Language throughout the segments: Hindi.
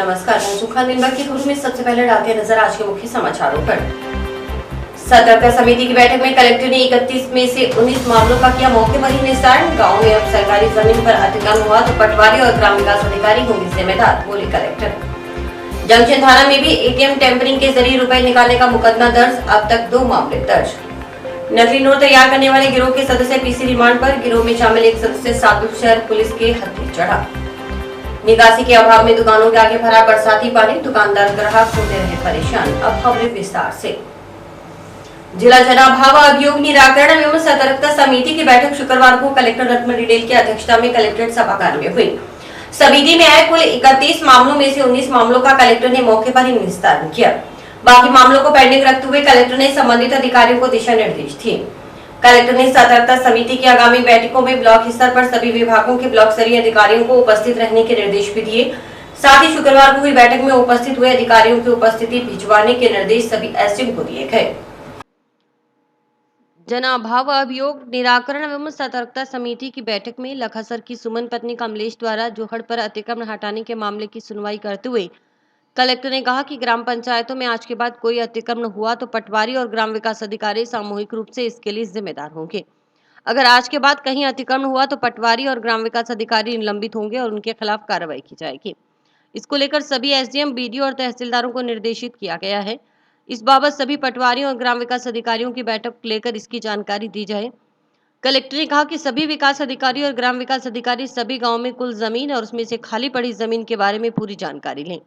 नमस्कार, मैं सुखा दिनभर की खबरों में सबसे पहले डालते नजर आज के मुख्य समाचारों पर। सतर्कता समिति की बैठक में कलेक्टर ने 31 में से 19 मामलों का किया मौके पर ही निस्तारण। गाँव में अब सरकारी जमीन पर अतिक्रमण हुआ तो पटवारी और ग्राम विकास अधिकारी होंगे जिम्मेदार, बोले कलेक्टर। जंक्शन थाना में भी एटीएम टेम्परिंग के जरिए रुपए निकालने का मुकदमा दर्ज, अब तक 2 मामले दर्ज। नकली नोट तैयार करने वाले गिरोह के सदस्य पीसी रिमांड पर, गिरोह में शामिल एक सदस्य सादुल शहर पुलिस के हत्थे चढ़ा। निकासी के अभाव में दुकानों के आगे भरा बरसाती पानी, दुकानदार ग्राहक होते रहे परेशान। अब खबरें विस्तार से। जिला जनाभाव अभियोग निराकरण एवं सतर्कता समिति की बैठक शुक्रवार को कलेक्टर रत्न डिडेल की अध्यक्षता में कलेक्ट्रेट सभागार में हुई। समिति में आए कुल 31 मामलों में से 19 मामलों का कलेक्टर ने मौके पर ही निस्तारण किया। बाकी मामलों को पेंडिंग रखते हुए कलेक्टर ने संबंधित अधिकारियों को दिशा निर्देश दिए। कलेक्टर ने सतर्कता समिति की आगामी बैठकों में ब्लॉक स्तर पर सभी विभागों के ब्लॉक स्तरीय अधिकारियों को उपस्थित रहने के निर्देश भी दिए। साथ ही शुक्रवार को हुई बैठक में उपस्थित हुए अधिकारियों की उपस्थिति भिजवाने के निर्देश सभी एसडीएम को दिए गए। जनाभाव अभियोग निराकरण एवं सतर्कता समिति की बैठक में लखासर की सुमन पत्नी कमलेश द्वारा जोहड़ पर अतिक्रमण हटाने के मामले की सुनवाई करते हुए कलेक्टर ने कहा कि ग्राम पंचायतों में आज के बाद कोई अतिक्रमण हुआ तो पटवारी और ग्राम विकास अधिकारी सामूहिक रूप से इसके लिए जिम्मेदार होंगे। अगर आज के बाद कहीं अतिक्रमण हुआ तो पटवारी और ग्राम विकास अधिकारी निलंबित होंगे और उनके खिलाफ कार्रवाई की जाएगी। इसको लेकर सभी एसडीएम, बीडीओ और तहसीलदारों को निर्देशित किया गया है। इस बाबत सभी पटवारियों और ग्राम विकास अधिकारियों की बैठक लेकर इसकी जानकारी दी जाए। कलेक्टर ने कहा कि सभी विकास अधिकारी और ग्राम विकास अधिकारी सभी गाँव में कुल जमीन और उसमें से खाली पड़ी जमीन के बारे में पूरी जानकारी लें।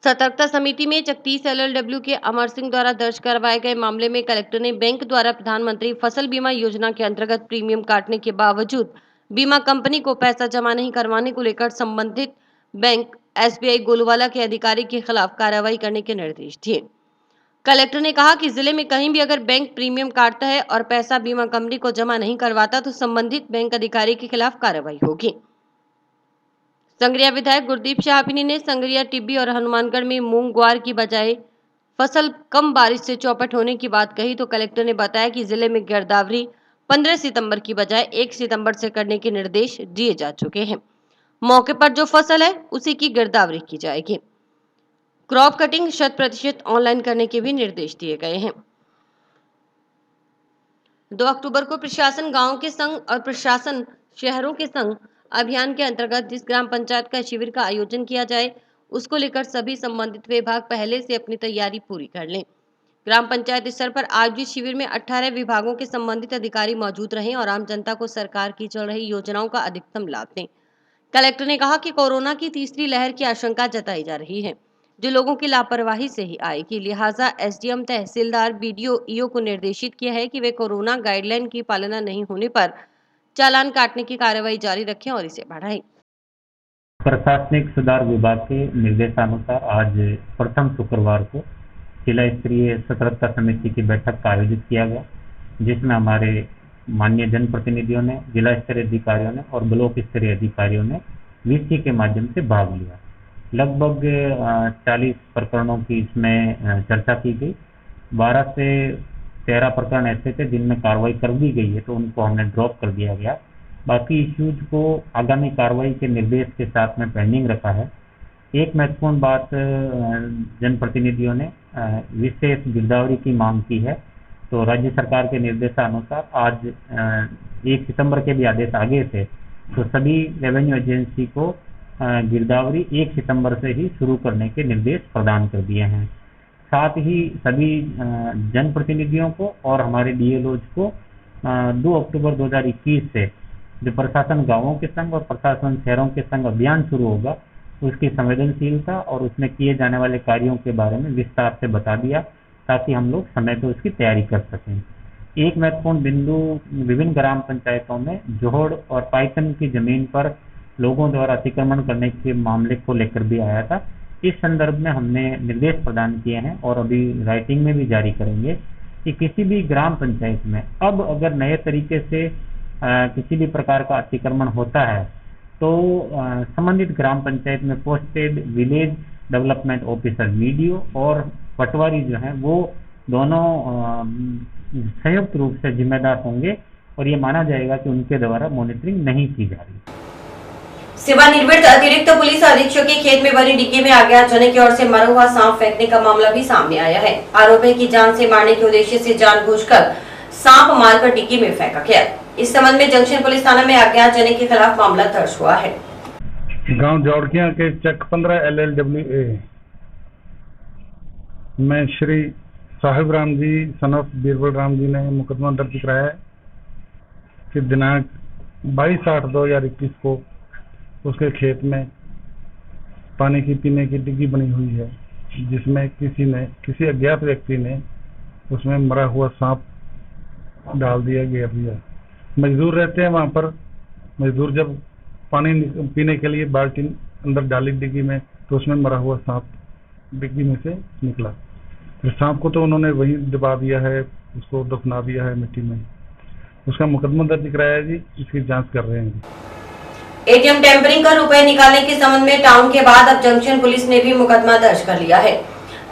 सतर्कता समिति में 31 LLW के अमर सिंह द्वारा दर्ज करवाए गए मामले में कलेक्टर ने बैंक द्वारा प्रधानमंत्री फसल बीमा योजना के अंतर्गत प्रीमियम काटने के बावजूद बीमा कंपनी को पैसा जमा नहीं करवाने को लेकर संबंधित बैंक SBI गोलूवाला के अधिकारी के खिलाफ कार्रवाई करने के निर्देश दिए। कलेक्टर ने कहा कि जिले में कहीं भी अगर बैंक प्रीमियम काटता है और पैसा बीमा कंपनी को जमा नहीं करवाता तो संबंधित बैंक अधिकारी के खिलाफ कार्रवाई होगी। संग्रिया विधायक गुरदीप शाहपिनी ने संग्रिया, टिब्बी और हनुमानगढ़ में मूंग ग्वार की बजाय फसल कम बारिश से चौपट होने की बात कही तो कलेक्टर ने बताया कि जिले में गिरदावरी 15 सितंबर की बजाय 1 सितंबर से करने के निर्देश दिए जा चुके हैं। मौके पर जो फसल है उसी की गिरदावरी की जाएगी। क्रॉप कटिंग 100% ऑनलाइन करने के भी निर्देश दिए गए हैं। 2 अक्टूबर को प्रशासन गाँव के संग और प्रशासन शहरों के संग अभियान के अंतर्गत जिस ग्राम पंचायत का शिविर का आयोजन किया जाए उसको लेकर सभी संबंधित विभाग पहले से अपनी तैयारी पूरी कर लें। ग्राम पंचायत स्तर पर आयोजित शिविर में 18 विभागों के संबंधित अधिकारी मौजूद रहें और आम जनता को सरकार की चल रही योजनाओं का अधिकतम लाभ दें। कलेक्टर ने कहा कि कोरोना की तीसरी लहर की आशंका जताई जा रही है जो लोगों की लापरवाही से ही आएगी, लिहाजा एसडीएम, तहसीलदार, बीडीओ, ईओ को निर्देशित किया है कि वे कोरोना गाइडलाइन की पालना नहीं होने पर चालान काटने की कार्रवाई जारी रखें और इसे बढ़ाएं। प्रशासनिक सुधार विभाग के निर्देशानुसार आज प्रथम शुक्रवार को जिला स्तरीय सतर्कता समिति की बैठक का आयोजित किया गया, जिसमें हमारे माननीय जनप्रतिनिधियों ने, जिला स्तरीय अधिकारियों ने और ब्लॉक स्तरीय अधिकारियों ने वीसी के माध्यम से भाग लिया। लगभग 40 प्रकरणों की इसमें चर्चा की गई। 12 से 13 प्रकरण ऐसे थे जिनमें कार्रवाई कर दी गई है तो उनको हमने ड्रॉप कर दिया गया। बाकी इश्यूज को आगामी कार्रवाई के निर्देश के साथ में पेंडिंग रखा है। एक महत्वपूर्ण बात जनप्रतिनिधियों ने विशेष गिरदावरी की मांग की है, तो राज्य सरकार के निर्देशानुसार आज 1 सितंबर के भी आदेश आगे थे, तो सभी रेवेन्यू एजेंसी को गिरदावरी 1 सितंबर से ही शुरू करने के निर्देश प्रदान कर दिए हैं। साथ ही सभी जनप्रतिनिधियों को और हमारे डीएलओज को 2 अक्टूबर 2021 से जो प्रशासन गांवों के संग और प्रशासन शहरों के संग अभियान शुरू होगा उसकी संवेदनशीलता और उसमें किए जाने वाले कार्यों के बारे में विस्तार से बता दिया ताकि हम लोग समय पर उसकी तैयारी कर सकें। एक महत्वपूर्ण बिंदु विभिन्न ग्राम पंचायतों में जोहड़ और पाइथन की जमीन पर लोगों द्वारा अतिक्रमण करने के मामले को लेकर भी आया था। इस संदर्भ में हमने निर्देश प्रदान किए हैं और अभी राइटिंग में भी जारी करेंगे कि किसी भी ग्राम पंचायत में अब अगर नए तरीके से किसी भी प्रकार का अतिक्रमण होता है तो संबंधित ग्राम पंचायत में posted village development officer video और पटवारी जो हैं वो दोनों संयुक्त रूप से जिम्मेदार होंगे और ये माना जाएगा कि उनके द्वारा मॉनिटरिंग नहीं की जा रही। सेवानिवृत्त अतिरिक्त पुलिस अधीक्षक के खेत में बनी डिग्गी में अज्ञात की ओर से मरा हुआ सांप फेंकने का मामला भी सामने आया है। आरोप है कि जान से मारने के उद्देश्य से जानबूझकर सांप मारकर डिग्गी में फेंका गया। इस संबंध में जंक्शन पुलिस थाना में अज्ञात के खिलाफ मामला दर्ज हुआ है। गांव जौड़किया के चक 15 LLWA में श्री साहिब राम जी सन ऑफ बीरबल राम जी ने मुकदमा दर्ज कराया है कि दिनांक 22/8/2021 को उसके खेत में पानी की पीने की डिग्गी बनी हुई है, जिसमें किसी अज्ञात व्यक्ति ने उसमें मरा हुआ सांप डाल दिया, घेर दिया। मजदूर रहते हैं वहाँ पर। मजदूर जब पानी पीने के लिए बाल्टी अंदर डाली डिग्गी में, तो उसमें मरा हुआ सांप डिग्गी में से निकला। फिर सांप को तो उन्होंने वहीं दबा दिया है, उसको दफना दिया है मिट्टी में। उसका मुकदमा दर्ज कराया है जी, इसकी जांच कर रहे हैं। एटीएम टेम्परिंग कर रुपए निकालने के संबंध में टाउन के बाद अब जंक्शन पुलिस ने भी मुकदमा दर्ज कर लिया है।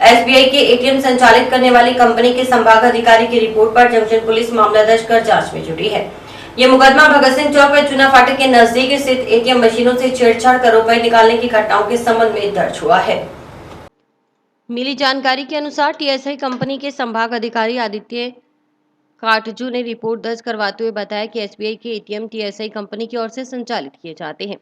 एसबीआई के एटीएम संचालित करने वाली कंपनी के संभाग अधिकारी की रिपोर्ट पर जंक्शन पुलिस मामला दर्ज कर जांच में जुटी है। ये मुकदमा भगत सिंह चौक व चूना फाटक के नजदीक स्थित एटीएम मशीनों से छेड़छाड़ कर रुपए निकालने की घटनाओं के संबंध में दर्ज हुआ है। मिली जानकारी के अनुसार टीएसआई कंपनी के संभाग अधिकारी आदित्य काटजू ने रिपोर्ट दर्ज करवाते हुए बताया कि एसबीआई के एटीएम टीएसआई कंपनी की ओर से संचालित किए जाते हैं।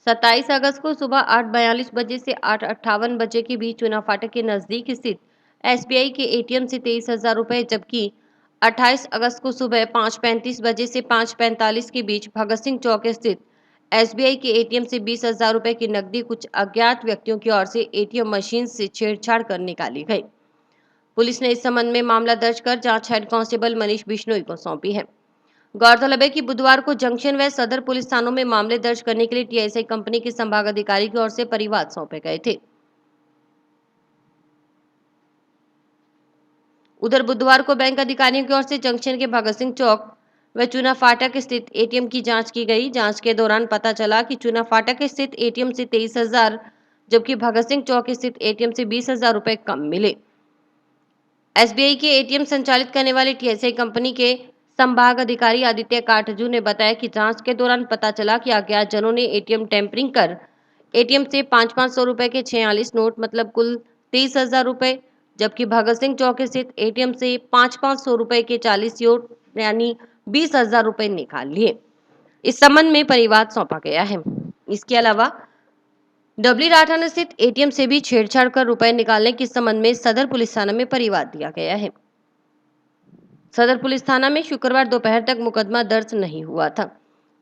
27 अगस्त को सुबह 8:42 बजे से 8:58 बजे के बीच चूना फाटक के नजदीक स्थित एसबीआई के एटीएम से 23,000 रुपए, जबकि 28 अगस्त को सुबह 5:35 बजे से 5:45 के बीच भगत सिंह चौक स्थित एसबीआई के एटीएम से 20,000 रुपए की नकदी कुछ अज्ञात व्यक्तियों की ओर से एटीएम मशीन से छेड़छाड़ कर निकाली गई। पुलिस ने इस संबंध में मामला दर्ज कर जांच हेड कांस्टेबल मनीष बिश्नोई को सौंपी है। गौरतलब है कि बुधवार को जंक्शन व सदर पुलिस थानों में मामले दर्ज करने के लिए टीएसआई कंपनी के संभाग अधिकारी की ओर से परिवाद सौंपे गए थे। उधर बुधवार को बैंक अधिकारियों की ओर से जंक्शन के भगत सिंह चौक व चूना फाटक स्थित एटीएम की जांच की गई। जांच के दौरान पता चला कि चूना फाटक स्थित एटीएम से 23,000, जबकि भगत सिंह चौक स्थित एटीएम से 20,000 रुपए कम मिले। एसबीआई के एटीएम संचालित करने वाली टीएसआई कंपनी के संभाग अधिकारी आदित्य काटजू ने बताया कि जांच के दौरान पता चला कि अज्ञात जनों ने एटीएम टेम्परिंग कर एटीएम से 500-500 रुपए के 46 नोट मतलब कुल 23,000 रुपए, जबकि भगत सिंह चौक स्थित एटीएम से 500-500 रुपए के 40 नोट यानी 20,000 रुपए निकाल लिए। इस संबंध में परिवाद सौंपा गया है। इसके अलावा डबली राठान स्थित एटीएम से भी छेड़छाड़ कर रुपए निकालने के संबंध में सदर पुलिस थाना में परिवाद दिया गया है। सदर पुलिस थाना में शुक्रवार दोपहर तक मुकदमा दर्ज नहीं हुआ था।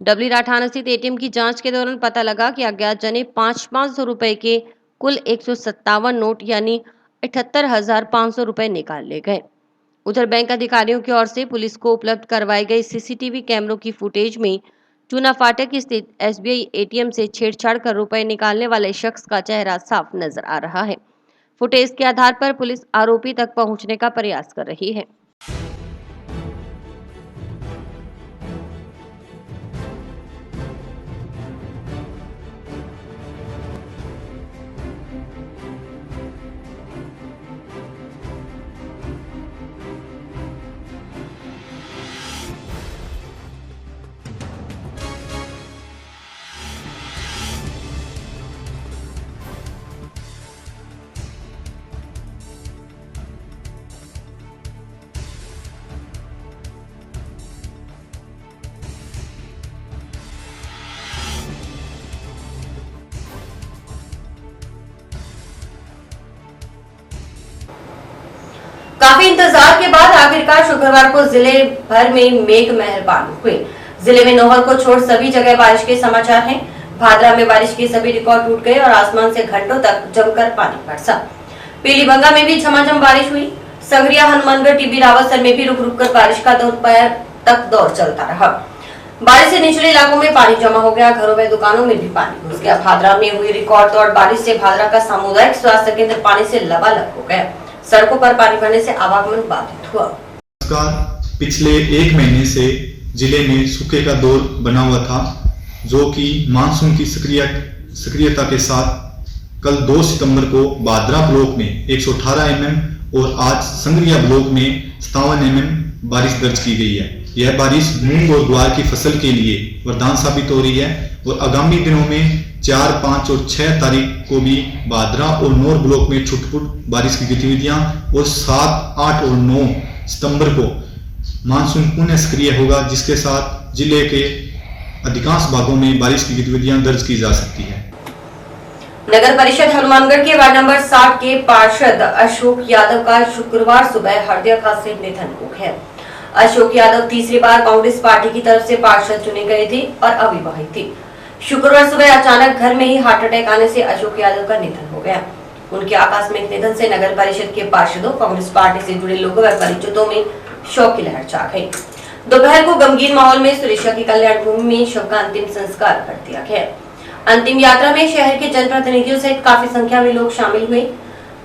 डबली राठान स्थित एटीएम की जांच के दौरान पता लगा कि अज्ञात जने 500-500 रुपए के कुल 157 नोट यानी 78,500 रुपए निकाल ले गए। उधर बैंक अधिकारियों की ओर से पुलिस को उपलब्ध करवाई गई सीसीटीवी कैमरों की फुटेज में चूना फाटक स्थित एसबीआई एटीएम से छेड़छाड़ कर रुपए निकालने वाले शख्स का चेहरा साफ नजर आ रहा है। फुटेज के आधार पर पुलिस आरोपी तक पहुंचने का प्रयास कर रही है। काफी इंतजार के बाद आखिरकार शुक्रवार को जिले भर में मेघ मेहरबान हुए। जिले में नौहर को छोड़ सभी जगह बारिश के समाचार हैं। भादरा में बारिश के सभी रिकॉर्ड टूट गए और आसमान से घंटों तक जमकर पानी बरसा। पीलीभंगा में भी झमाझम बारिश हुई। संगरिया, हनुमानगढ़, टीबी रावतसर में भी रुक रुक कर बारिश का दोपहर तक दौर चलता रहा। बारिश से निचले इलाकों में पानी जमा हो गया, घरों में दुकानों में भी पानी घुस गया। भादरा में हुई रिकॉर्ड तोड़ बारिश से भादरा का सामुदायिक स्वास्थ्य केंद्र पानी से लबालब हो गया। सड़कों पर पानी भरने से आवागमन बाधित हुआ। पिछले 1 महीने से जिले में सूखे का दौर बना हुआ था, जो कि मानसून की सक्रियता के साथ कल 2 सितंबर को भादरा ब्लॉक में 118 mm और आज संगरिया ब्लॉक में 57 mm बारिश दर्ज की गई है। यह बारिश मूंग और ग्वार की फसल के लिए वरदान साबित हो रही है और आगामी दिनों में 4, 5 और 6 तारीख को भी बादरा और नौर ब्लॉक में छुट-पुट बारिश की गतिविधियां और 7, 8 और 9 सितंबर को मानसून पुनः सक्रिय होगा, जिसके साथ जिले के अधिकांश भागों में बारिश की गतिविधियां दर्ज की जा सकती है। नगर परिषद हनुमानगढ़ के वार्ड नंबर 60 के पार्षद अशोक यादव का शुक्रवार सुबह हृदयाघात से निधन हो गया। अशोक यादव तीसरी बार कांग्रेस पार्टी की तरफ से पार्षद चुने गए थे और अविवाहित थे। शुक्रवार सुबह अचानक घर में ही हार्ट अटैक आने से अशोक यादव का निधन हो गया। उनके आकस्मिक निधन से नगर परिषद के पार्षदों, कांग्रेस पार्टी से जुड़े लोगों व परिचितों में शोक की लहर छा गई। दोपहर को गमगीन माहौल में सुरेशा की कल्याण भूमि में शव का अंतिम संस्कार कर दिया गया। अंतिम यात्रा में शहर के जनप्रतिनिधियों सहित काफी संख्या में लोग शामिल हुए।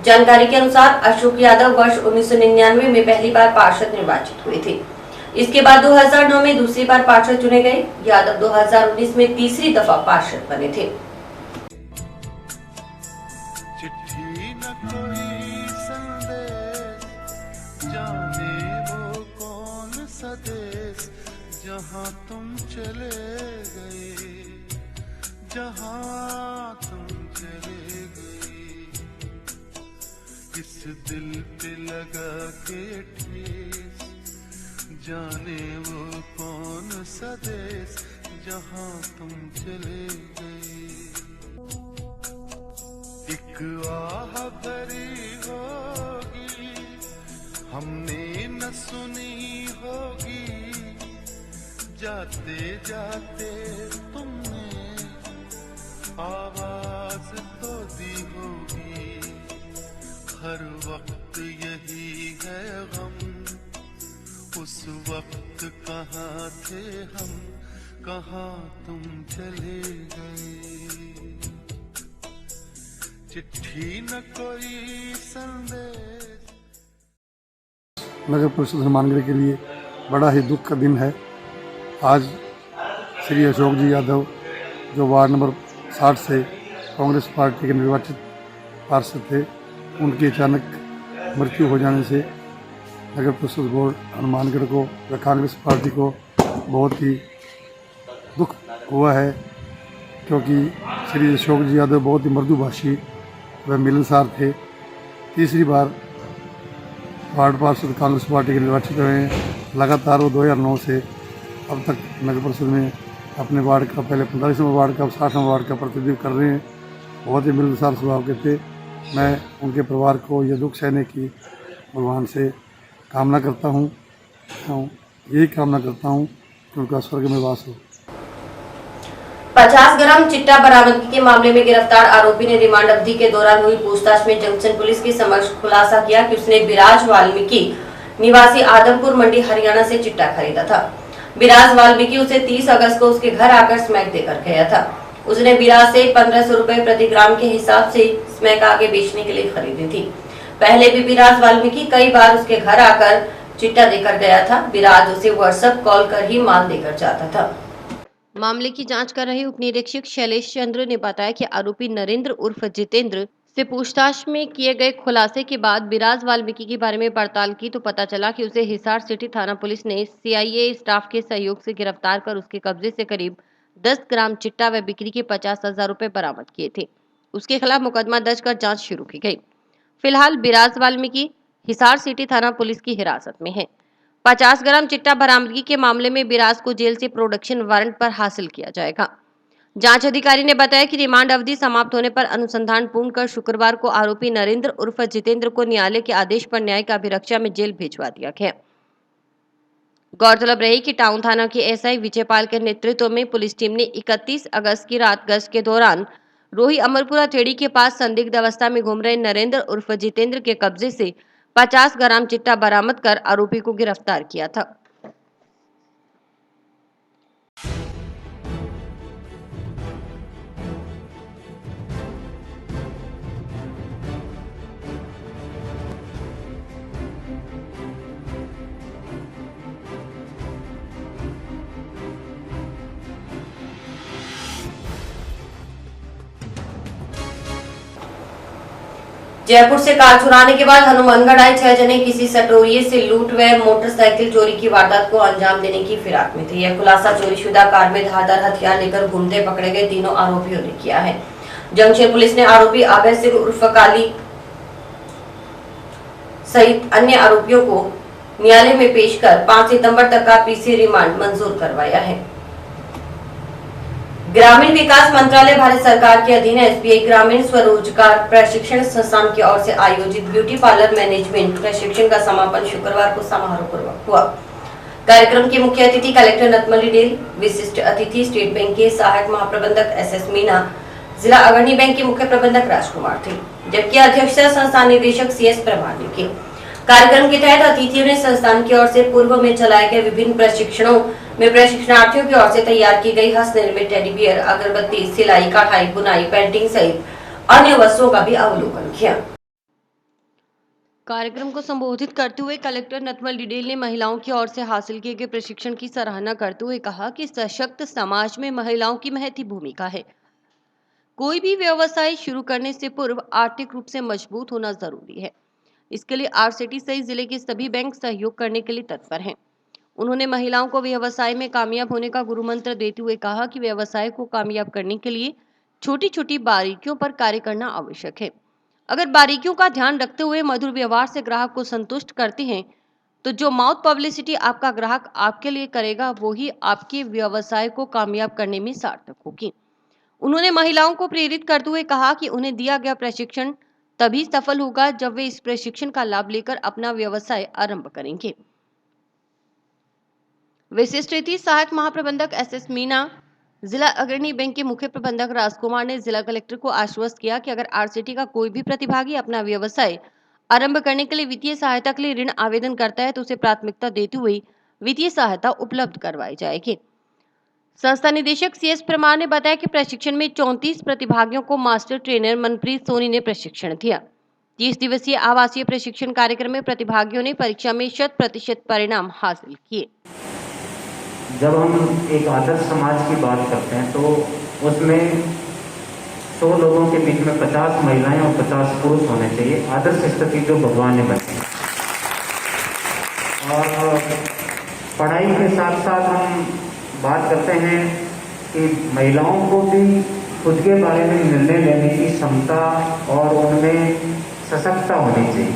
जानकारी के अनुसार अशोक यादव वर्ष 1999 में पहली बार पार्षद निर्वाचित हुए थे। इसके बाद 2009 में दूसरी बार पार्षद चुने गए। यादव 2019 में तीसरी दफा पार्षद बने थे। चिट्ठी न कोई संदेश, जाने वो कौन सा देश, जहां तुम चले गए, जहां तुम चले गए, किस दिल पे लगा के ठेस, जाने वो कौन सा देश, जहां तुम चले गए। एक आह भरी होगी, हमने न सुनी होगी, जाते जाते तुमने आवाज तो दी होगी। हर वक्त यही है गम, उस वक्त कहाँ थे हम, कहाँ तुम चले गए। चिट्ठी न कोई संदेश। नगर परिषद हनुमानगढ़ के लिए बड़ा ही दुख का दिन है। आज श्री अशोक जी यादव जो वार्ड नंबर 60 से कांग्रेस पार्टी के निर्वाचित पार्षद थे, उनकी अचानक मृत्यु हो जाने से नगर परिषद बोर्ड हनुमानगढ़ को व कांग्रेस पार्टी को बहुत ही दुख हुआ है, क्योंकि श्री अशोक जी यादव बहुत ही मृदुभाषी व मिलनसार थे। तीसरी बार वार्ड पार्षद कांग्रेस पार्टी के निर्वाचित हुए हैं। लगातार वो 2009 से अब तक नगर परिषद में अपने वार्ड का, पहले 45 नंबर वार्ड का, 60 नंबर वार्ड का प्रतिनिधित्व कर रहे हैं। बहुत ही मिलनसार स्वभाव के थे। मैं उनके परिवार को यह दुख सहने की भगवान से कामना करता हूँ, यही कामना करता हूँ कि उनका स्वर्ग में वास हो। 50 ग्राम चिट्टा बरामदगी के मामले में गिरफ्तार आरोपी ने रिमांड अवधि के दौरान हुई पूछताछ में जंक्शन पुलिस के समक्ष खुलासा किया कि उसने बिराज वाल्मीकि निवासी आदमपुर मंडी हरियाणा से चिट्टा खरीदा था। बिराज वाल्मीकि उसे 30 अगस्त को उसके घर आकर स्मैक देकर गया था। उसने बिराज से 1500 रुपए प्रति ग्राम के हिसाब से स्मैक आगे बेचने के लिए खरीदी थी। पहले भी बिराज वाल्मीकि कई बार उसके घर आकर चिट्टा देकर गया था। बिराज उसे व्हाट्सएप कॉल कर ही माल देकर जाता था। मामले की जांच कर रहे उप निरीक्षक शैलेश चंद्र ने बताया कि आरोपी नरेंद्र उर्फ जितेंद्र से पूछताछ में किए गए खुलासे के बाद बिराज वाल्मीकि के बारे में पड़ताल की तो पता चला कि उसे हिसार सिटी थाना पुलिस ने सीआईए स्टाफ के सहयोग से गिरफ्तार कर उसके कब्जे से करीब 10 ग्राम चिट्टा व बिक्री के 50,000 रुपए बरामद किए थे। उसके खिलाफ मुकदमा दर्ज कर जांच शुरू की गई। फिलहाल बिराज वाल्मीकि हिसार सिटी थाना पुलिस की हिरासत में है। 50 ग्राम चिट्टा बरामदगी के मामले में बिराज को जेल से प्रोडक्शन वारंट पर हासिल किया जाएगा। जांच अधिकारी ने बताया कि रिमांड अवधि समाप्त होने पर अनुसंधान पूर्ण कर शुक्रवार को आरोपी नरेंद्र उर्फ जितेंद्र को न्यायालय के आदेश पर न्यायिक अभिरक्षा में जेल भिजवा दिया गया। गौरतलब रही कि टाउन थाना के एसआई विजयपाल के नेतृत्व में पुलिस टीम ने 31 अगस्त की रात गश्त के दौरान रोही अमरपुरा थेड़ी के पास संदिग्ध अवस्था में घूम रहे नरेंद्र उर्फ जितेंद्र के कब्जे से 50 ग्राम चिट्टा बरामद कर आरोपी को गिरफ्तार किया था। जयपुर से कार चुराने के बाद हनुमानगढ़ आए 6 जने किसी सटोरिये से लूट व मोटरसाइकिल चोरी की वारदात को अंजाम देने की फिराक में थे। यह खुलासा चोरीशुदा कार में धारदार हथियार लेकर घूमते पकड़े गए तीनों आरोपियों ने किया है। जंक्शन पुलिस ने आरोपी आभय सिंह उर्फ काली सहित अन्य आरोपियों को न्यायालय में पेश कर 5 सितंबर तक का पीसी रिमांड मंजूर करवाया है। ग्रामीण विकास मंत्रालय भारत सरकार के अधीन एसबीआई ग्रामीण स्वरोजगार प्रशिक्षण संस्थान की ओर से आयोजित ब्यूटी पार्लर मैनेजमेंट प्रशिक्षण का समापन शुक्रवार को समारोहपूर्वक हुआ। कार्यक्रम के मुख्य अतिथि कलेक्टर नतमली डेल, विशिष्ट अतिथि स्टेट बैंक के सहायक महाप्रबंधक एसएस मीना, जिला अग्रणी बैंक के मुख्य प्रबंधक राजकुमार थे, जबकि अध्यक्षता संस्थान निदेशक सीएस परमार ने की। कार्यक्रम के तहत अतिथियों ने संस्थान की ओर से पूर्व में चलाए गए विभिन्न प्रशिक्षणों में प्रशिक्षणार्थियों की ओर से तैयार की गई हस्तनिर्मित टेडी बियर, अगरबत्ती, सिलाई, कढ़ाई, बुनाई, पेंटिंग सहित अन्य वस्तुओं का भी अवलोकन किया। कार्यक्रम को संबोधित करते हुए कलेक्टर नतमल डिडेल ने महिलाओं की ओर से हासिल किए गए प्रशिक्षण की सराहना करते हुए कहा कि सशक्त समाज में महिलाओं की महती भूमिका है। कोई भी व्यवसाय शुरू करने से पूर्व आर्थिक रूप से मजबूत होना जरूरी है। इसके लिए आरसीटी सहित जिले के सभी बैंक सहयोग करने के लिए तत्पर हैं। उन्होंने महिलाओं को व्यवसाय में कामयाब होने का गुरु मंत्र देते हुए कहा कि व्यवसाय को कामयाब करने के लिए छोटी छोटी बारीकियों पर कार्य करना आवश्यक है। अगर बारीकियों का ध्यान रखते हुए मधुर व्यवहार से ग्राहक को संतुष्ट करते हैं तो जो माउथ पब्लिसिटी आपका ग्राहक आपके लिए करेगा वो ही आपके व्यवसाय को कामयाब करने में सार्थक होगी। उन्होंने महिलाओं को प्रेरित करते हुए कहा कि उन्हें दिया गया प्रशिक्षण तभी सफल होगा जब वे इस प्रशिक्षण का लाभ लेकर अपना व्यवसाय आरंभ करेंगे। विशिष्ट अतिथि सहायक महाप्रबंधक एसएस मीना, जिला अग्रणी बैंक के मुख्य प्रबंधक राजकुमार ने जिला कलेक्टर को आश्वस्त किया कि अगर आरसीटी का कोई भी प्रतिभागी अपना व्यवसाय आरंभ करने के लिए वित्तीय सहायता के लिए ऋण आवेदन करता है तो उसे प्राथमिकता देते हुए वित्तीय सहायता उपलब्ध करवाई जाएगी। संस्था निदेशक सीएस परमार ने बताया कि प्रशिक्षण में 34 प्रतिभागियों को मास्टर ट्रेनर मनप्रीत सोनी ने प्रशिक्षण दिया। 30 दिवसीय आवासीय प्रशिक्षण कार्यक्रम में प्रतिभागियों ने परीक्षा में 100% परिणाम हासिल किए। जब हम एक आदर्श समाज की बात करते हैं तो उसमें 100 लोगों के बीच में 50 महिलाएं और 50 पुरुष होने चाहिए। आदर्श स्थिति जो भगवान ने बनाई। और पढ़ाई के साथ साथ हम बात करते हैं कि महिलाओं को भी खुद के बारे में निर्णय लेने की क्षमता और उनमें सशक्तता होनी चाहिए।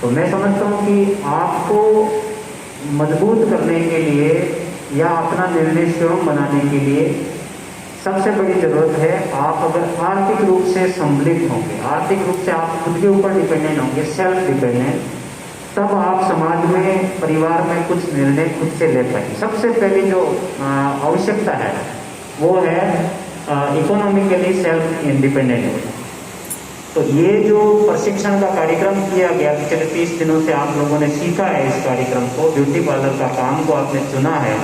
तो मैं समझता हूँ कि आपको मजबूत करने के लिए या अपना निर्णय स्वयं बनाने के लिए सबसे बड़ी ज़रूरत है आप अगर आर्थिक रूप से सम्मिलित होंगे, आर्थिक रूप से आप खुद के ऊपर डिपेंडेंट होंगे, सेल्फ डिपेंडेंट, तब आप समाज में, परिवार में कुछ निर्णय खुद से ले पाएंगे। सबसे पहली जो आवश्यकता है वो है इकोनॉमिकली सेल्फ इंडिपेंडेंट होना। तो ये जो प्रशिक्षण का कार्यक्रम किया गया, पिछले 30 दिनों से आप लोगों ने सीखा है इस कार्यक्रम को, ब्यूटी पार्लर का काम को आपने चुना है।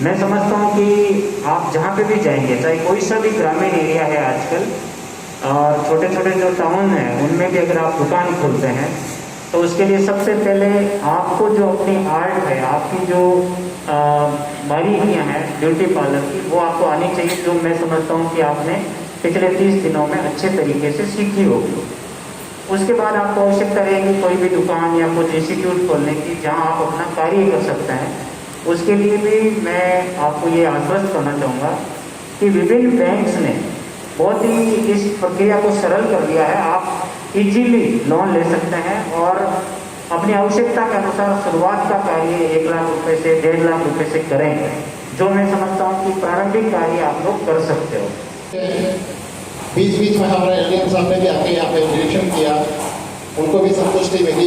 मैं समझता हूँ कि आप जहाँ पे भी जाएंगे, चाहे कोई सा भी ग्रामीण एरिया है आजकल, और छोटे छोटे जो टाउन हैं उनमें भी अगर आप दुकान खोलते हैं तो उसके लिए सबसे पहले आपको जो अपनी आर्ट है, आपकी जो बारीकियाँ हैं ब्यूटी पार्लर की, वो आपको आनी चाहिए, जो मैं समझता हूँ कि आपने पिछले 30 दिनों में अच्छे तरीके से सीखी होगी। उसके बाद आपको आवश्यकता रहेगी कोई भी दुकान या कुछ इंस्टीट्यूट खोलने की जहाँ आप अपना कार्य कर सकते हैं। उसके लिए भी मैं आपको ये आश्वस्त करना चाहूँगा कि विभिन्न बैंक्स ने बहुत ही इस प्रक्रिया को सरल कर दिया है। आप इजीली लोन ले सकते हैं और अपनी आवश्यकता के अनुसार शुरुआत का कार्य 1 लाख रुपए से 1.5 लाख रुपए से करें, जो मैं समझता हूँ कि प्रारंभिक कार्य आप लोग कर सकते हो। बीच बीच में हमारे एलडीएम साहब ने भी आके यहाँ पे निरीक्षण किया, उनको भी संतुष्टि मिली।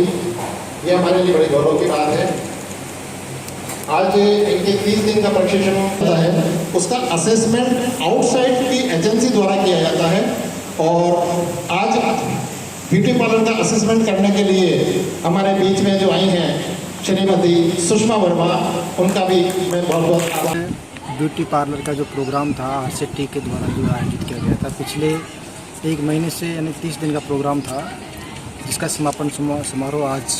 ये हमारे लिए बड़ी गौरव की बात है। आज इनके 30 दिन का प्रशिक्षण होता है, उसका असेसमेंट आउटसाइड की एजेंसी द्वारा किया जाता है। और आज ब्यूटी पार्लर का असेसमेंट करने के लिए हमारे बीच में जो आई हैं श्रीमती सुषमा वर्मा, उनका भी मैं बहुत बहुत आभार। ब्यूटी पार्लर का जो प्रोग्राम था आरसीटी के द्वारा जो आयोजित किया गया था, पिछले 1 महीने से यानी 30 दिन का प्रोग्राम था, जिसका समापन समारोह आज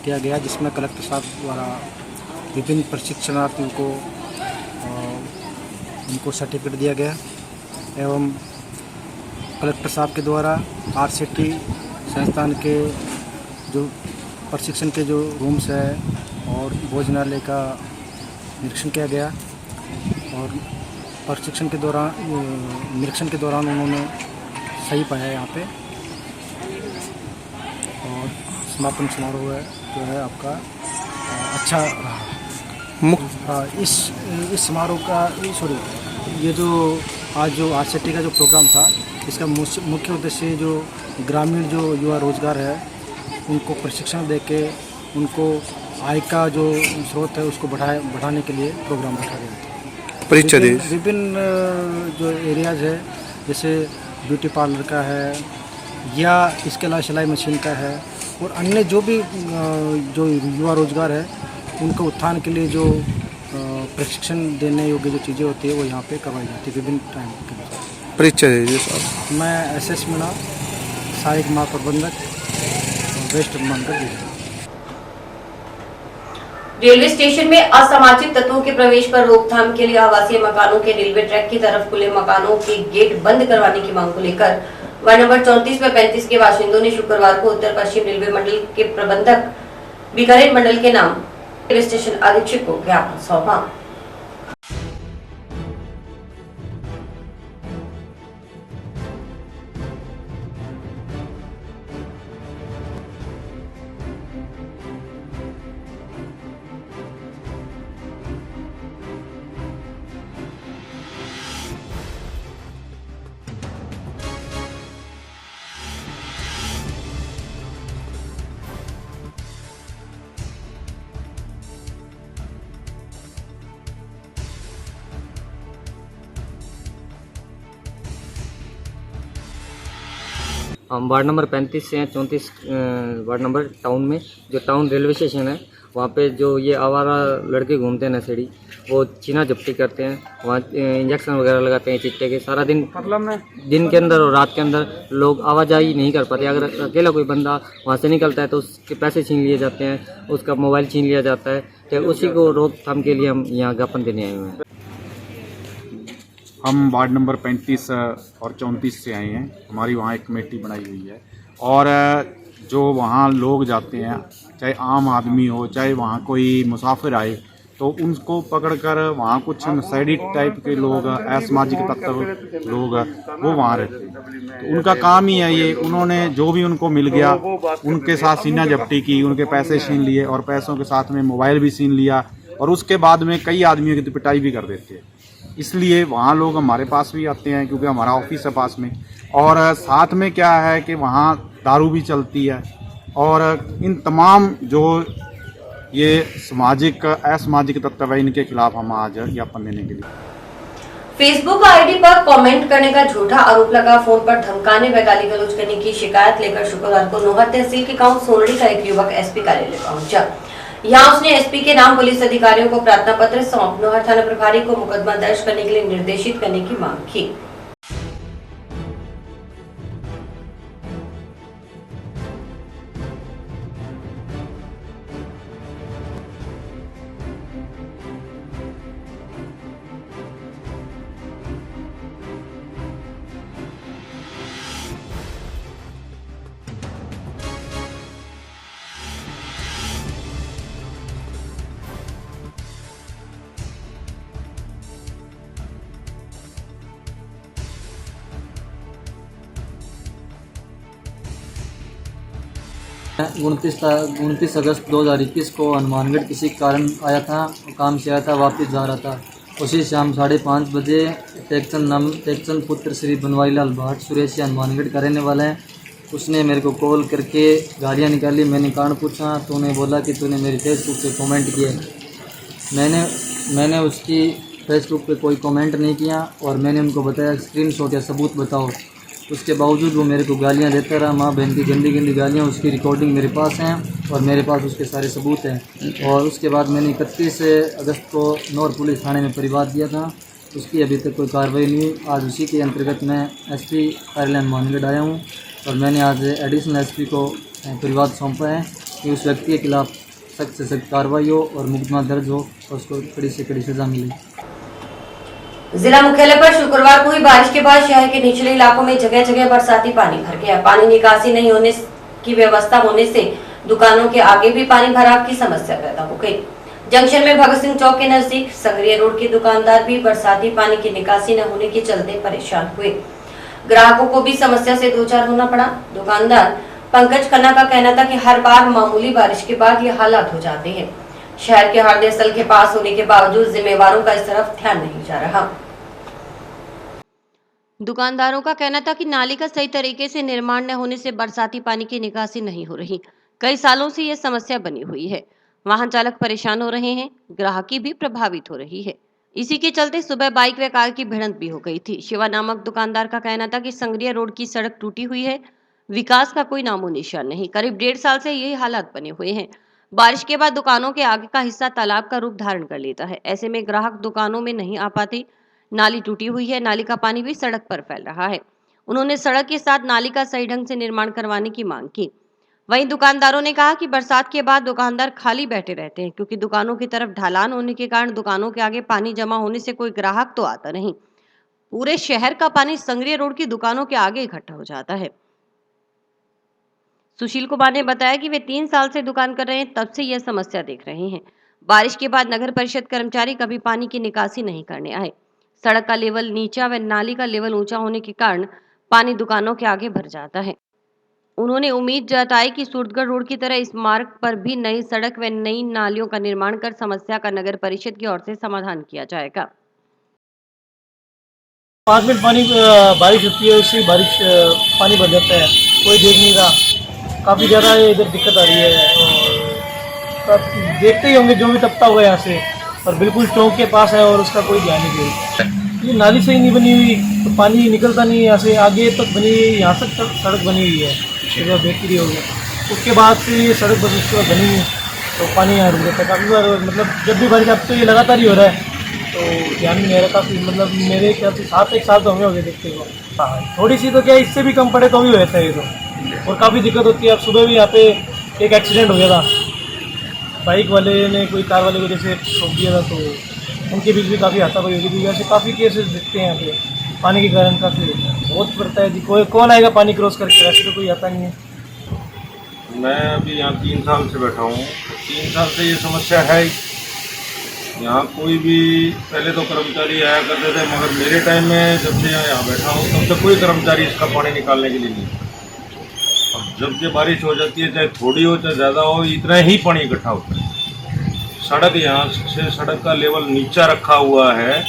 किया गया, जिसमें कलेक्टर साहब द्वारा विभिन्न प्रशिक्षणार्थियों को उनको सर्टिफिकेट दिया गया एवं कलेक्टर साहब के द्वारा आरसीटी संस्थान के जो प्रशिक्षण के जो रूम्स है और भोजनालय का निरीक्षण किया गया और प्रशिक्षण के दौरान निरीक्षण के दौरान उन्होंने सही पाया यहाँ पे। और समापन समारोह है जो है आपका अच्छा रहा। इस समारोह का ये जो आज RCT का जो प्रोग्राम था, इसका मुख्य उद्देश्य जो ग्रामीण जो युवा रोजगार है उनको प्रशिक्षण देके उनको आय का जो स्रोत है उसको बढ़ाने के लिए प्रोग्राम रखा गया था। परीक्षा विभिन्न जो एरियाज है जैसे ब्यूटी पार्लर का है या इसके अलावा सिलाई मशीन का है और अन्य जो भी जो युवा रोजगार है उनको उत्थान के लिए जो प्रशिक्षण देने योग्य जो चीज़ें होती है वो यहाँ पे करवाई जाती है विभिन्न टाइम के लिए। परीक्षा दीजिए। मैं SS मीणा, सहायक महाप्रबंधक, वेस्ट हनुमानगढ़ जिला। रेलवे स्टेशन में असामाजिक तत्वों के प्रवेश पर रोकथाम के लिए आवासीय मकानों के रेलवे ट्रैक की तरफ खुले मकानों के गेट बंद करवाने की मांग को लेकर वार्ड नंबर 34 व 35 के बाशिंदों ने शुक्रवार को उत्तर पश्चिम रेलवे मंडल के प्रबंधक बीकानेर मंडल के नाम रेलवे स्टेशन अधीक्षक को ज्ञापन सौंपा। हम वार्ड नंबर 35 से हैं 34 वार्ड नंबर टाउन में जो टाउन रेलवे स्टेशन है वहाँ पे जो ये आवारा लड़के घूमते हैं नशेड़ी वो चीना जब्ती करते हैं, वहाँ इंजेक्शन वगैरह लगाते हैं चिट्टे के। सारा दिन दिन के अंदर और रात के अंदर लोग आवाजाही नहीं कर पाते। अगर अकेला कोई बंदा वहाँ से निकलता है तो उसके पैसे छीन लिए जाते हैं, उसका मोबाइल छीन लिया जाता है। तो उसी को रोकथाम के लिए हम यहाँ ज्ञापन देने आए हुए हैं। हम वार्ड नंबर 35 और 34 से आए हैं। हमारी वहाँ एक कमेटी बनाई हुई है और जो वहाँ लोग जाते हैं, चाहे आम आदमी हो चाहे वहाँ कोई मुसाफिर आए, तो उनको पकड़कर वहाँ कुछ नशेड़ी टाइप के लोग, असामाजिक तत्व लोग वो वहाँ रहते हैं। तो उनका काम ही है ये, उन्होंने जो भी उनको मिल गया उनके साथ सीना जब्ती की, उनके पैसे छीन लिए और पैसों के साथ में मोबाइल भी छीन लिया और उसके बाद में कई आदमियों की तो पिटाई भी कर देते हैं। इसलिए वहाँ लोग हमारे पास भी आते हैं क्योंकि हमारा ऑफिस है पास में, और साथ में क्या है कि वहाँ दारू भी चलती है। और इन तमाम जो ये सामाजिक असामाजिक तत्व है इनके खिलाफ हम आज ज्ञापन देने के लिए। फेसबुक आईडी पर कमेंट करने का झूठा आरोप लगा, फोन पर धमकाने व गाली गलौज करने की शिकायत लेकर शुक्रवार को नोहर तहसील के गांव सोनड़ी का एक युवक SP कार्यालय पहुंचा। यहाँ उसने SP के नाम पुलिस अधिकारियों को प्रार्थना पत्र सौंप नोहर थाना प्रभारी को मुकदमा दर्ज करने के लिए निर्देशित करने की मांग की। उनतीस अगस्त 2021 को हनुमानगढ़ किसी कारण आया था, काम से आया था, वापस जा रहा था। उसी शाम 5:30 बजे टेकचंद पुत्र श्री बनवारी लाल भाट सुरेश हनुमानगढ़ का रहने वाला है, उसने मेरे को कॉल करके गालियाँ निकाली। मैंने कारण पूछा तो उन्हें बोला कि तूने मेरी फेसबुक पे कमेंट किया। मैंने उसकी फेसबुक पे कोई कमेंट नहीं किया और मैंने उनको बताया स्क्रीनशॉट या सबूत बताओ। उसके बावजूद वो मेरे को गालियां देता रहा, माँ बहन की गंदी गंदी गालियां। उसकी रिकॉर्डिंग मेरे पास हैं और मेरे पास उसके सारे सबूत हैं। और उसके बाद मैंने 31 अगस्त को नौर पुलिस थाने में परिवाद दिया था, उसकी अभी तक कोई कार्रवाई नहीं हुई। आज उसी के अंतर्गत मैं SP कार्यालय हनुमानगढ़ आया हूँ और मैंने आज एडिशनल SP को परिवाद सौंपा है कि उस व्यक्ति के खिलाफ सख्त से सख्त कार्रवाई हो और मुकदमा दर्ज हो और उसको कड़ी से कड़ी सजा मिले। जिला मुख्यालय पर शुक्रवार को हुई बारिश के बाद शहर के निचले इलाकों में जगह जगह बरसाती पानी भर गया। पानी निकासी नहीं होने की व्यवस्था होने से दुकानों के आगे भी पानी भराव की समस्या पैदा हो गई। जंक्शन में भगत सिंह चौक के नजदीक संग्रिया रोड के दुकानदार भी बरसाती पानी की निकासी न होने के चलते परेशान हुए। ग्राहकों को भी समस्या से दो चार होना पड़ा। दुकानदार पंकज खन्ना का कहना था कि हर बार मामूली बारिश के बाद ये हालात हो जाते हैं। शहर के हार्दिया स्थल के पास होने के बावजूद जिम्मेवारों का इस तरफ ध्यान नहीं जा रहा। दुकानदारों का कहना था कि नाली का सही तरीके से निर्माण न होने से बरसाती पानी की निकासी नहीं हो रही। कई सालों से यह समस्या बनी हुई है। वाहन चालक परेशान हो रहे हैं, ग्राहकी भी प्रभावित हो रही है। इसी के चलते सुबह बाइक व कार की भिड़ंत भी हो गई थी। शिवा नामक दुकानदार का कहना था कि संग्रिया रोड की सड़क टूटी हुई है, विकास का कोई नामो निशान नहीं। करीब 1.5 साल से यही हालात बने हुए हैं। बारिश के बाद दुकानों के आगे का हिस्सा तालाब का रूप धारण कर लेता है। ऐसे में ग्राहक दुकानों में नहीं आ पाते। नाली टूटी हुई है, नाली का पानी भी सड़क पर फैल रहा है। उन्होंने सड़क के साथ नाली का सही ढंग से निर्माण करवाने की मांग की। वहीं दुकानदारों ने कहा कि बरसात के बाद दुकानदार खाली बैठे रहते हैं, क्योंकि दुकानों की तरफ ढलान होने के कारण दुकानों के आगे पानी जमा होने से कोई ग्राहक तो आता नहीं। पूरे शहर का पानी संग्रिया रोड की दुकानों के आगे इकट्ठा हो जाता है। सुशील कुमार ने बताया कि वे 3 साल से दुकान कर रहे हैं, तब से यह समस्या देख रहे हैं। बारिश के बाद नगर परिषद कर्मचारी कभी पानी की निकासी नहीं करने आए। सड़क का लेवल नीचा व नाली का लेवल ऊंचा होने के कारण पानी दुकानों के आगे भर जाता है। उन्होंने उम्मीद जताई कि सूरतगढ़ रोड की तरह इस मार्ग पर भी नई सड़क व नई नालियों का निर्माण कर समस्या का नगर परिषद की ओर से समाधान किया जाएगा। 5 मिनट पानी बारिश होती है, उससे बारिश पानी भर जाता है, कोई देख नहीं रहा। काफ़ी ज़्यादा इधर दिक्कत आ रही है। और देखते ही होंगे जो भी टपता हुआ यहाँ से, और बिल्कुल चौक के पास है और उसका कोई ध्यान नहीं दे रही। ये नाली सही नहीं बनी हुई तो पानी निकलता नहीं है। यहाँ से आगे तक बनी हुई, यहाँ तक सड़क बनी हुई है, जब देखती रही होगी। उसके बाद से ये सड़क बस उसके बाद बनी है तो पानी यहाँ रुक जाता है काफ़ी बार। मतलब जब भी बारिश, अब तो ये लगातार ही हो रहा है तो ध्यान नहीं आ रहा काफ़ी। मतलब मेरे ख्याल से 7 साल तो हमें हो गए देखते हुए। हाँ, थोड़ी सी तो क्या, इससे भी कम पड़े तो भी हो जाता है ये तो। और काफ़ी दिक्कत होती है। अब सुबह भी यहाँ पे एक एक्सीडेंट हो गया था, बाइक वाले ने कोई कार वाले को जैसे ठोक दिया था, तो उनके बीच भी काफ़ी हाथापाई हो गई थी। वैसे काफ़ी केसेस दिखते हैं यहाँ पे पानी के कारण। काफ़ी बहुत पड़ता है जी, कोई कौन आएगा पानी क्रॉस करके, वैसे तो कोई आता नहीं है। मैं अभी यहाँ 3 साल से बैठा हूँ। 3 साल से ये समस्या है। यहाँ कोई भी, पहले तो कर्मचारी आया करते थे, मगर मेरे टाइम में जब से यहाँ बैठा हूँ तब से कोई कर्मचारी इसका पानी निकालने के लिए नहीं। अब जब से बारिश हो जाती है, चाहे थोड़ी हो चाहे ज़्यादा हो, इतना ही पानी इकट्ठा होता है। सड़क, यहाँ से सड़क का लेवल नीचा रखा हुआ है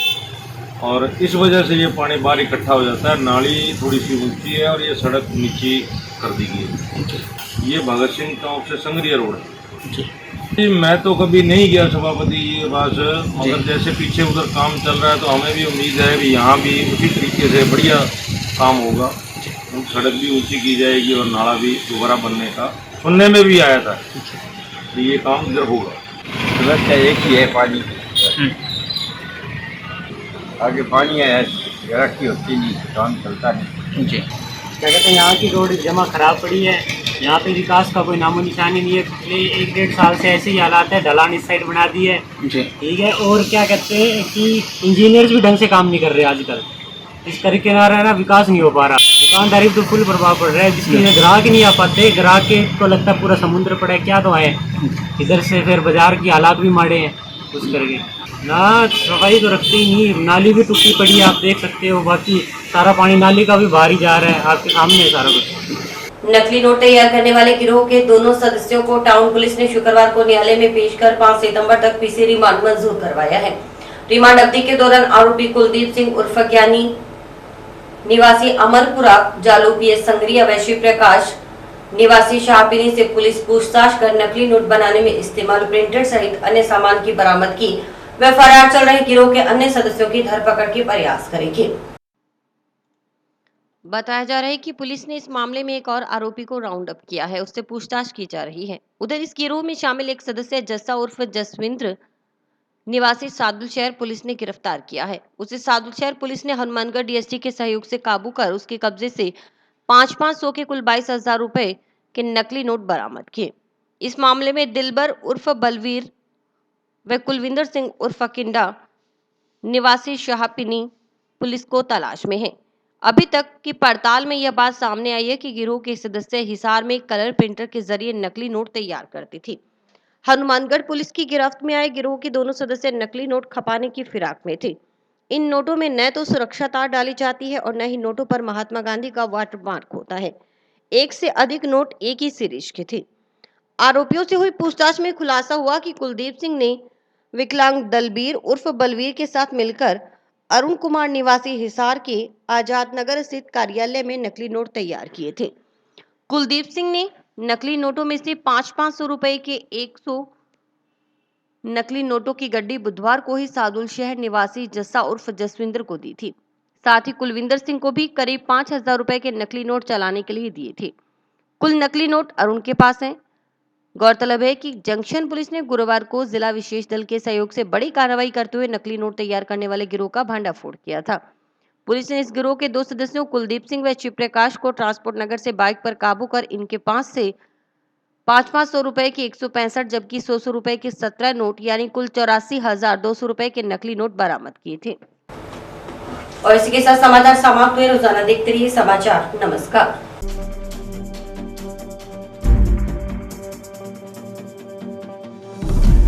और इस वजह से ये पानी बाहर इकट्ठा हो जाता है। नाली थोड़ी सी ऊंची है और ये सड़क नीची कर दी गई है। ये भगत सिंह चौक से संग्रिया रोड है। मैं तो कभी नहीं गया सभापति ये पास, मगर जैसे पीछे उधर काम चल रहा है तो हमें भी उम्मीद है कि यहाँ भी उसी तरीके से बढ़िया काम होगा। सड़क भी ऊंची की जाएगी और नाला भी दोबारा बनने का सुनने में भी आया था, तो ये काम इधर होगा। समस्या एक ही है, पानी। आगे पानी आया, गारंटी होती नहीं, काम चलता नहीं। जी, क्या कहते हैं, यहाँ की रोड जमा खराब पड़ी है। यहाँ पे विकास का कोई नामो निशानी नहीं है। पिछले 1-1.5 साल से ऐसे ही हालात है। ढलान इस साइड बना दी है, ठीक है। और क्या कहते हैं कि इंजीनियर्स भी ढंग से काम नहीं कर रहे आजकल। इस तरीके ना रहा, विकास नहीं हो पा रहा। दुकानदारी तो फुल प्रभाव पड़ रहा है, जिसकी वजह ग्राहक ही नहीं आ पाते। ग्राहक के को लगता है पूरा समुद्र पड़ा है, क्या तो आए इधर से। फिर बाजार की हालात भी माड़े हैं उस करके ना, सफाई तो रखते ही नहीं। नाली भी टूटी पड़ी है, आप देख सकते हो। बाकी सारा पानी नाली का भी बाहर ही जा रहा है, आपके सामने है सारा कुछ। नकली नोट तैयार करने वाले गिरोह के दोनों सदस्यों को टाउन पुलिस ने शुक्रवार को न्यायालय में पेश कर 5 सितंबर तक पीसी रिमांड मंजूर करवाया है। रिमांड अवधि के दौरान आरोपी कुलदीप सिंह उर्फ ज्ञानी निवासी अमरपुरा जालू पीएस संग्रिया व शिव प्रकाश निवासी शाहपिनी से पुलिस पूछताछ कर नकली नोट बनाने में इस्तेमाल प्रिंटर सहित अन्य सामान की बरामद की व फरार चल रहे गिरोह के अन्य सदस्यों की धरपकड़ के प्रयास करेगी। बताया जा रहा है कि पुलिस ने इस मामले में एक और आरोपी को राउंड अप किया है, उससे पूछताछ की जा रही है। उधर इस गिरोह में शामिल एक सदस्य जस्सा उर्फ जसविंद्र निवासी सादुल शहर पुलिस ने गिरफ्तार किया है। उसे सादुल शहर पुलिस ने हनुमानगढ़ डीएसपी के सहयोग से काबू कर उसके कब्जे से 500 के कुल 22,000 रुपए के नकली नोट बरामद किए। इस मामले में दिलबर उर्फ बलवीर व कुलविंदर सिंह उर्फ किंडा निवासी शाहपिनी पुलिस को तलाश में है। अभी तक की पड़ताल में यह बात सामने आई है कि गिरोह के सदस्य हिसार में कलर प्रिंटर के जरिए नकली नोट तैयार करती थी। हनुमानगढ़ पुलिस की गिरफ्त में आए गिरोह के दोनों सदस्य नकली नोट खपाने की फिराक में थे। इन नोटों में न तो सुरक्षा तार डाली जाती है और न ही नोटों पर महात्मा गांधी का वाटरमार्क होता है। एक से अधिक नोट एक ही सीरीज के थे। आरोपियों से हुई पूछताछ में खुलासा हुआ कि कुलदीप सिंह ने विकलांग दलबीर उर्फ बलवीर के साथ मिलकर अरुण कुमार निवासी हिसार के आजाद नगर स्थित कार्यालय में नकली नोट तैयार किए थे। कुलदीप सिंह ने नकली नोटों में से 500 रुपए के 100 नकली नोटों की गड्डी बुधवार को ही सादुल शहर निवासी जस्सा उर्फ जसविंदर को दी थी। साथ ही कुलविंदर सिंह को भी करीब 5000 रुपए के नकली नोट चलाने के लिए दिए थे। कुल नकली नोट अरुण के पास हैं। गौरतलब है कि जंक्शन पुलिस ने गुरुवार को जिला विशेष दल के सहयोग से बड़ी कार्रवाई करते हुए नकली नोट तैयार करने वाले गिरोह का भंडाफोड़ किया था। पुलिस ने इस गिरोह के 2 सदस्यों कुलदीप सिंह व शिवप्रकाश को ट्रांसपोर्ट नगर से बाइक पर काबू कर इनके पास से 500 रुपए के 165 जबकि 100 रुपए के 17 नोट यानी कुल 84,200 रुपए के नकली नोट बरामद किए थे। और इसी के साथ समाचार समाप्त हुए। रोजाना देखते रहिए समाचार। नमस्कार।